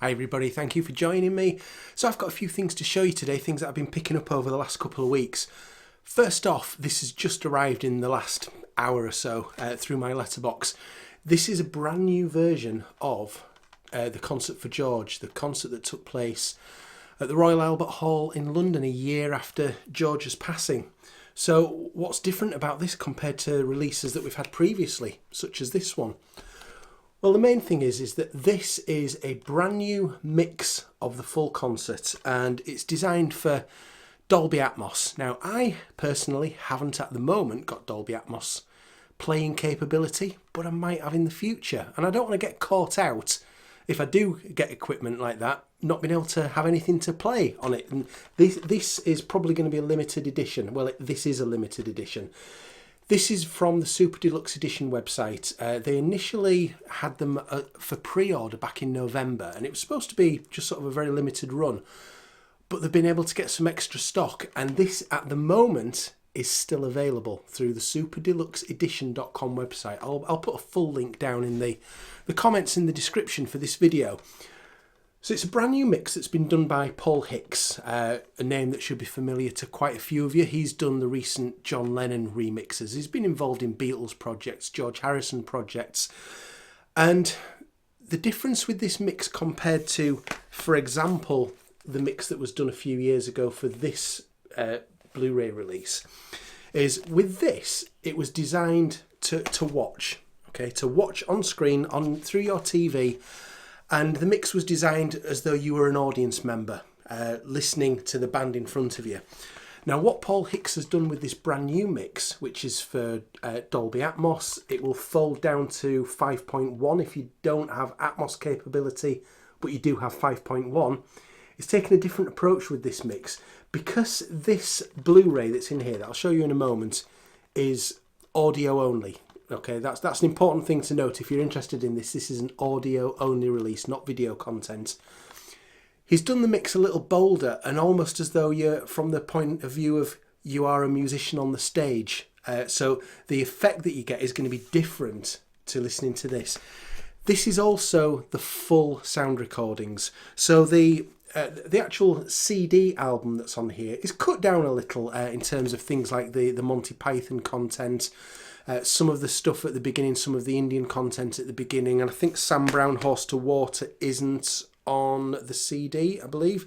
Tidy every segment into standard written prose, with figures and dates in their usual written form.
Hi everybody, thank you for joining me. So I've got a few things to show you today, things that I've been picking up over the last couple of weeks. First off, this has just arrived in the last hour or so through my letterbox. This is a brand new version of the Concert for George, the concert that took place at the Royal Albert Hall in London a year after George's passing. So what's different about this compared to releases that we've had previously, such as this one? Well, the main thing is that this is a brand new mix of the full concert, and it's designed for Dolby Atmos. Now, I personally haven't at the moment got Dolby Atmos playing capability, but I might have in the future. And I don't want to get caught out if I do get equipment like that, not being able to have anything to play on it. And this is probably going to be a limited edition. Well, this is a limited edition. This is from the Super Deluxe Edition website. They initially had them for pre-order back in November, and it was supposed to be just sort of a very limited run. But they've been able to get some extra stock, and this at the moment is still available through the superdeluxeedition.com website. I'll put a full link down in the comments in the description for this video. So it's a brand new mix that's been done by Paul Hicks, a name that should be familiar to quite a few of you. He's done the recent John Lennon remixes. He's been involved in Beatles projects, George Harrison projects. And the difference with this mix compared to, for example, the mix that was done a few years ago for this Blu-ray release, is with this, it was designed to watch, okay, to watch on screen, through your TV. And the mix was designed as though you were an audience member listening to the band in front of you. Now, what Paul Hicks has done with this brand new mix, which is for Dolby Atmos, it will fold down to 5.1 if you don't have Atmos capability, but you do have 5.1. It's taken a different approach with this mix. Because this Blu-ray that's in here, that I'll show you in a moment, is audio only. Okay, that's an important thing to note. If you're interested in this, this is an audio only release, not video content. He's done the mix a little bolder and almost as though you're from the point of view of you are a musician on the stage. So the effect that you get is going to be different to listening to this. This is also the full sound recordings. So the actual CD album that's on here is cut down a little in terms of things like the Monty Python content. Some of the stuff at the beginning, some of the Indian content at the beginning, and I think Sam Brown Horse to Water isn't on the CD, I believe.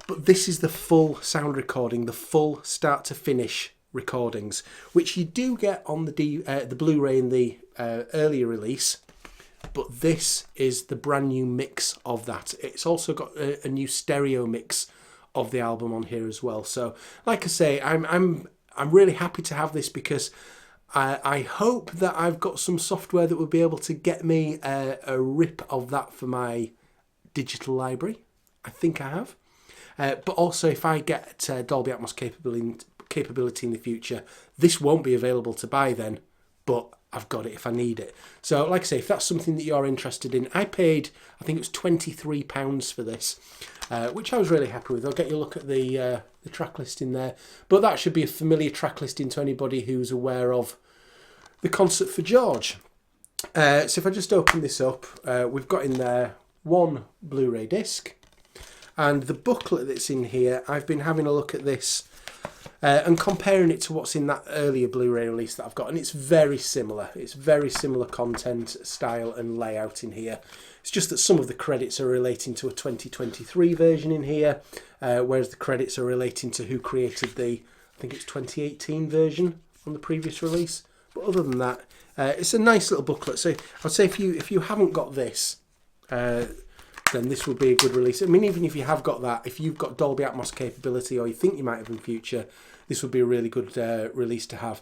But this is the full sound recording, the full start to finish recordings, which you do get on the Blu-ray in the earlier release. But this is the brand new mix of that. It's also got a new stereo mix of the album on here as well. So, like I say, I'm really happy to have this because I hope that I've got some software that will be able to get me a rip of that for my digital library. I think I have. But also if I get Dolby Atmos capability in the future, this won't be available to buy then, but I've got it if I need it. So like I say, if that's something that you're interested in, I paid, I think it was £23 for this, which I was really happy with. I'll get you a look at the track listing there. But that should be a familiar track listing to anybody who's aware of the Concert for George. So if I just open this up, we've got in there one Blu-ray disc. And the booklet that's in here, I've been having a look at this and comparing it to what's in that earlier Blu-ray release that I've got. And it's very similar. It's very similar content, style and layout in here. It's just that some of the credits are relating to a 2023 version in here, whereas the credits are relating to who created the, I think it's 2018 version on the previous release. But other than that, it's a nice little booklet. So I'd say if you haven't got this, then this would be a good release. I mean, even if you have got that, if you've got Dolby Atmos capability or you think you might have in future, this would be a really good release to have.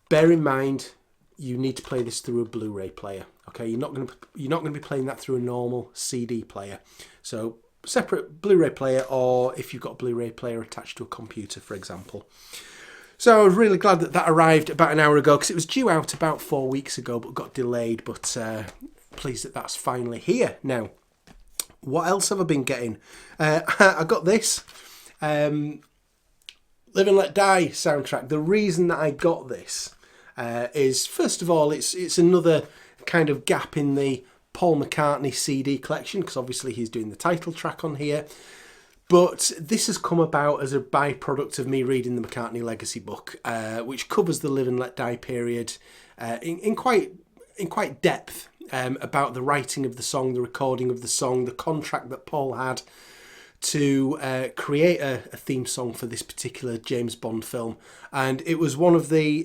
Bear in mind, you need to play this through a Blu-ray player. Okay, you're not going to be playing that through a normal CD player. So separate Blu-ray player, or if you've got a Blu-ray player attached to a computer, for example. So I was really glad that arrived about an hour ago because it was due out about 4 weeks ago, but got delayed. But pleased that that's finally here now. What else have I been getting? I got this Live and Let Die soundtrack. The reason that I got this is, first of all, it's another kind of gap in the Paul McCartney CD collection, because obviously he's doing the title track on here. But this has come about as a byproduct of me reading the McCartney Legacy book, which covers the Live and Let Die period in quite depth, about the writing of the song, the recording of the song, the contract that Paul had to create a theme song for this particular James Bond film. And it was one of the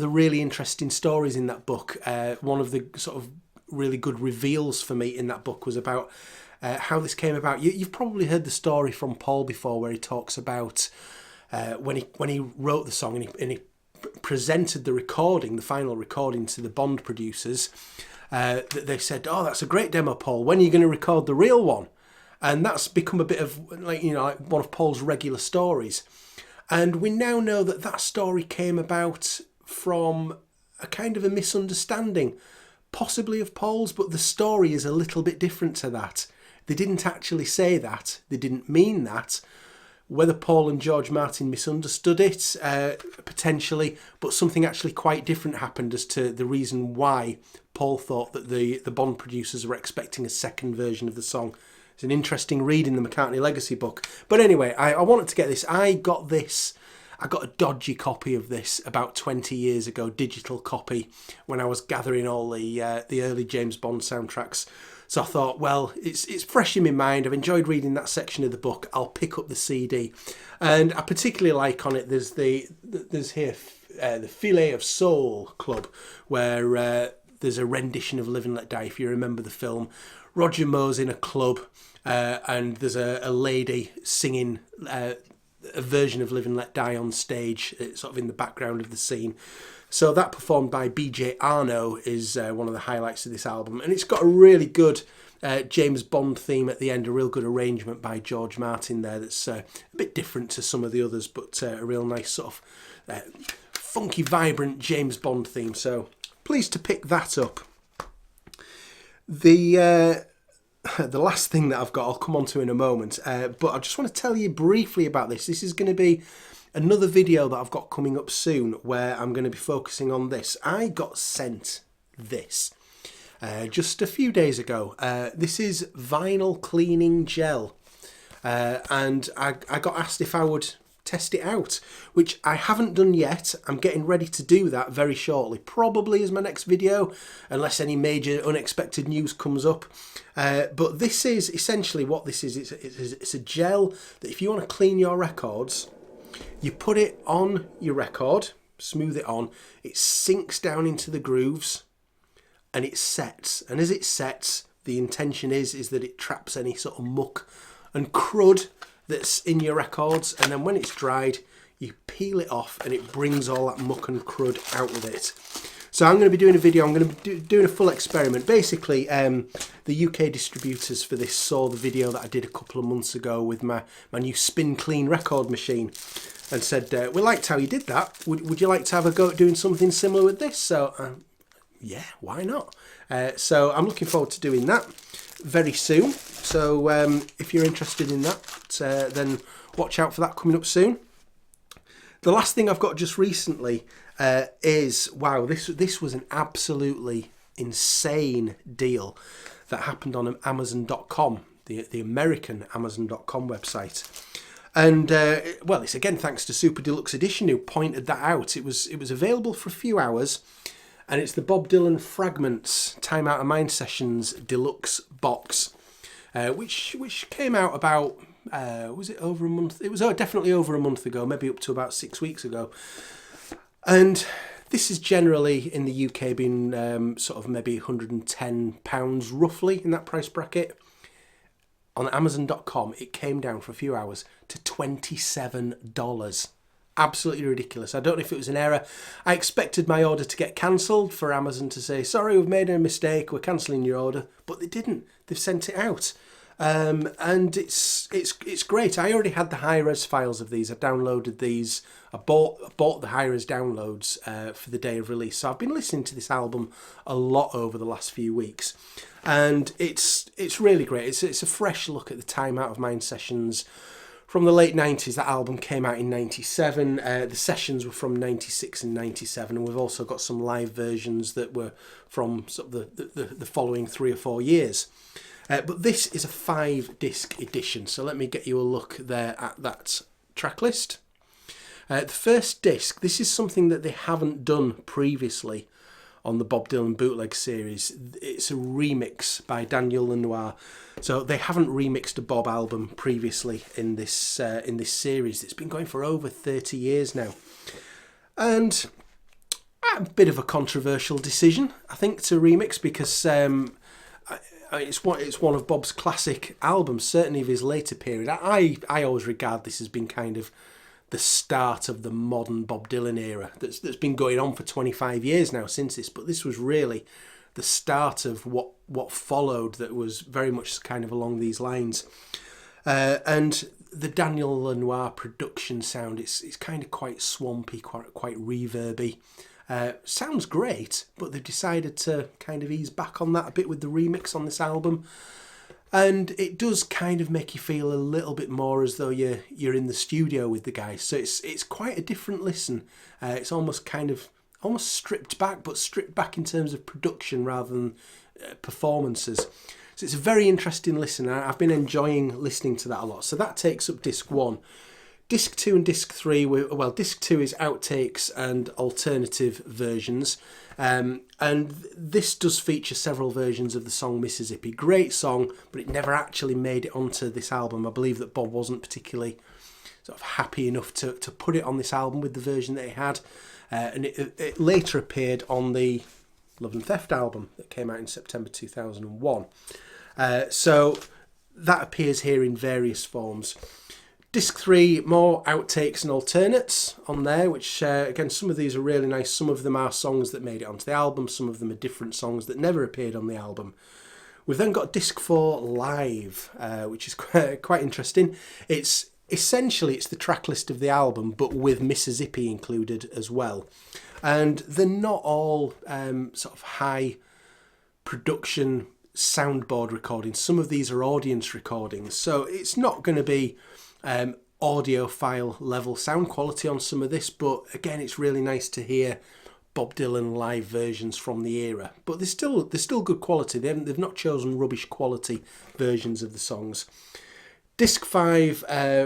really interesting stories in that book. One of the sort of really good reveals for me in that book was about how this came about. You've probably heard the story from Paul before, where he talks about when he wrote the song and he presented the final recording to the Bond producers. That they said, "Oh, that's a great demo, Paul. When are you going to record the real one?" And that's become a bit of like one of Paul's regular stories. And we now know that story came about from a kind of a misunderstanding, possibly of Paul's, but the story is a little bit different to that. They didn't actually say that. They didn't mean that. Whether Paul and George Martin misunderstood it, potentially, but something actually quite different happened as to the reason why Paul thought that the Bond producers were expecting a second version of the song. It's an interesting read in the McCartney Legacy book. But anyway, I wanted to get this. I got a dodgy copy of this about 20 years ago, digital copy, when I was gathering all the early James Bond soundtracks. So I thought, well, it's fresh in my mind. I've enjoyed reading that section of the book. I'll pick up the CD. And I particularly like on it, there's here the Filet of Soul Club, where there's a rendition of Live and Let Die, if you remember the film. Roger Moore's in a club, and there's a lady singing a version of Live and Let Die on stage, sort of in the background of the scene. So that, performed by BJ Arno, is one of the highlights of this album. And it's got a really good James Bond theme at the end, a real good arrangement by George Martin there that's a bit different to some of the others, but a real nice sort of funky, vibrant James Bond theme. So pleased to pick that up. The last thing that I've got, I'll come on to in a moment, but I just want to tell you briefly about this. This is going to be another video that I've got coming up soon, where I'm going to be focusing on this. I got sent this just a few days ago. This is vinyl cleaning gel, and I got asked if I would test it out, which I haven't done yet. I'm getting ready to do that very shortly, probably as my next video, unless any major unexpected news comes up. But this is essentially what this is. It's a gel that if you want to clean your records, you put it on your record, smooth it on, it sinks down into the grooves and it sets. And as it sets, the intention is that it traps any sort of muck and crud that's in your records, and then when it's dried, you peel it off and it brings all that muck and crud out with it. So I'm going to be doing a video, I'm going to be doing a full experiment. Basically, the UK distributors for this saw the video that I did a couple of months ago with my new Spin Clean record machine, and said, we liked how you did that. Would you like to have a go at doing something similar with this? So, yeah, why not? So I'm looking forward to doing that very soon. So if you're interested in that, then watch out for that coming up soon. The last thing I've got just recently is, wow, this was an absolutely insane deal that happened on Amazon.com, the American Amazon.com website. And, well, it's again thanks to Super Deluxe Edition, who pointed that out. It was available for a few hours, and it's the Bob Dylan Fragments Time Out of Mind Sessions Deluxe box, which came out about, was it over a month? It was definitely over a month ago, maybe up to about 6 weeks ago. And this is generally in the UK been sort of maybe £110 roughly in that price bracket. On Amazon.com, it came down for a few hours to $27. Absolutely ridiculous. I don't know if it was an error. I expected my order to get cancelled, for Amazon to say, sorry, we've made a mistake, we're cancelling your order. But they didn't. They've sent it out. And it's great. I already had the high-res files of these. I downloaded these. I bought the high-res downloads for the day of release. So I've been listening to this album a lot over the last few weeks. And it's really great. It's a fresh look at the Time Out of Mind sessions from the late 90s. That album came out in 97. The sessions were from 96 and 97, and we've also got some live versions that were from sort of the following 3 or 4 years. But this is a 5-disc edition, so let me get you a look there at that track list. The first disc, this is something that they haven't done previously on the Bob Dylan bootleg series. It's a remix by Daniel Lanois. So they haven't remixed a Bob album previously in this series. It's been going for over 30 years now. And a bit of a controversial decision, I think, to remix, because it's one of Bob's classic albums, certainly of his later period. I always regard this as being kind of the start of the modern Bob Dylan era that's been going on for 25 years now since this, but this was really the start of what followed, that was very much kind of along these lines. And the Daniel Lanois production sound, it's kind of quite swampy, quite reverby. Sounds great, but they've decided to kind of ease back on that a bit with the remix on this album. And it does kind of make you feel a little bit more as though you're in the studio with the guys. So it's quite a different listen. It's almost stripped back, but stripped back in terms of production rather than performances. So it's a very interesting listen. I've been enjoying listening to that a lot. So that takes up disc 1. Disc 2 and disc 3, disc 2 is outtakes and alternative versions. And this does feature several versions of the song Mississippi. Great song, but it never actually made it onto this album. I believe that Bob wasn't particularly sort of happy enough to put it on this album with the version that he had. And it later appeared on the Love and Theft album that came out in September 2001. So that appears here in various forms. Disc 3, more outtakes and alternates on there, which again, some of these are really nice. Some of them are songs that made it onto the album. Some of them are different songs that never appeared on the album. We've then got Disc 4 Live, which is quite interesting. It's the track list of the album, but with Mississippi included as well. And they're not all sort of high production soundboard recordings. Some of these are audience recordings, so it's not going to be audiophile level sound quality on some of this, but again, it's really nice to hear Bob Dylan live versions from the era. But they're still good quality. They've not chosen rubbish quality versions of the songs. Disc 5,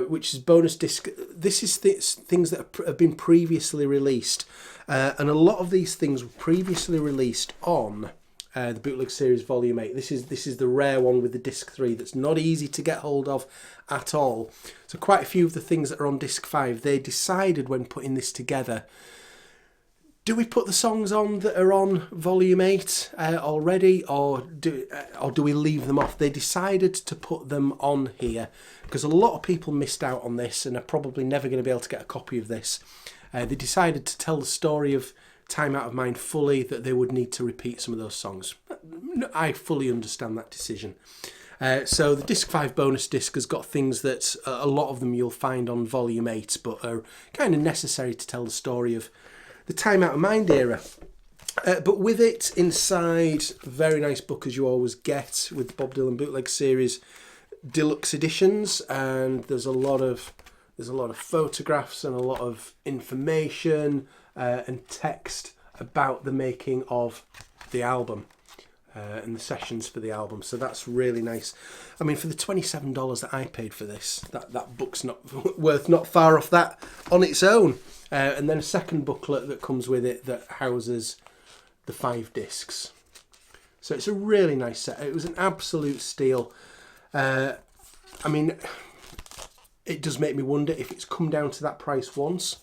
which is bonus disc, this is things that have been previously released, and a lot of these things were previously released on the Bootleg Series Volume 8. This is the rare one with the Disc 3 that's not easy to get hold of at all. So quite a few of the things that are on Disc 5, they decided when putting this together, do we put the songs on that are on Volume 8 already, or do we leave them off? They decided to put them on here because a lot of people missed out on this and are probably never going to be able to get a copy of this. They decided to tell the story of Time Out of Mind fully, that they would need to repeat some of those songs. I fully understand that decision. So the Disc 5 bonus disc has got things that a lot of them you'll find on Volume 8, but are kind of necessary to tell the story of the Time Out of Mind era. But with it inside, a very nice book as you always get with the Bob Dylan Bootleg Series deluxe editions, and there's a lot of photographs and a lot of information and text about the making of the album and the sessions for the album. So that's really nice. I mean, for the $27 that I paid for this, that book's not worth not far off that on its own. And then a second booklet that comes with it that houses the 5 discs. So it's a really nice set. It was an absolute steal. I mean, it does make me wonder, if it's come down to that price once,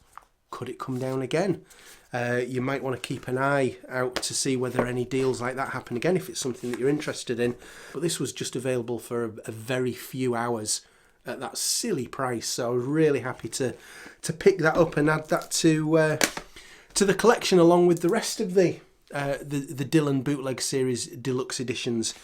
could it come down again? You might want to keep an eye out to see whether any deals like that happen again, if it's something that you're interested in. But this was just available for a very few hours at that silly price, so I was really happy to pick that up and add that to the collection along with the rest of the Dylan Bootleg Series deluxe editions.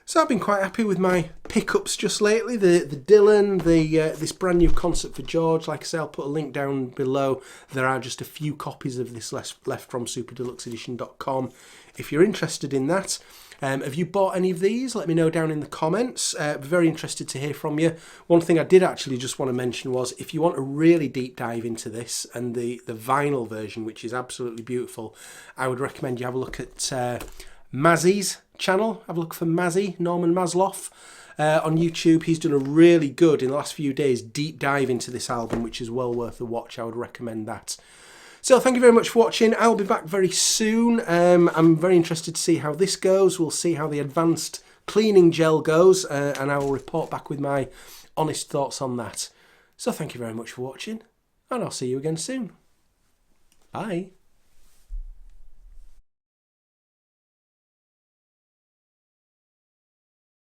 So I've been quite happy with my pickups just lately. The Dylan, this brand new Concert for George. Like I say, I'll put a link down below. There are just a few copies of this left from superdeluxeedition.com if you're interested in that. Have you bought any of these? Let me know down in the comments. Very interested to hear from you. One thing I did actually just want to mention was if you want a really deep dive into this and the vinyl version, which is absolutely beautiful, I would recommend you have a look at Mazzy's channel. Have a look for Mazzy, Norman Masloff. On YouTube, he's done a really good, in the last few days, deep dive into this album, which is well worth a watch. I would recommend that. So thank you very much for watching. I'll be back very soon. I'm very interested to see how this goes. We'll see how the advanced cleaning gel goes, and I will report back with my honest thoughts on that. So thank you very much for watching, and I'll see you again soon. Bye.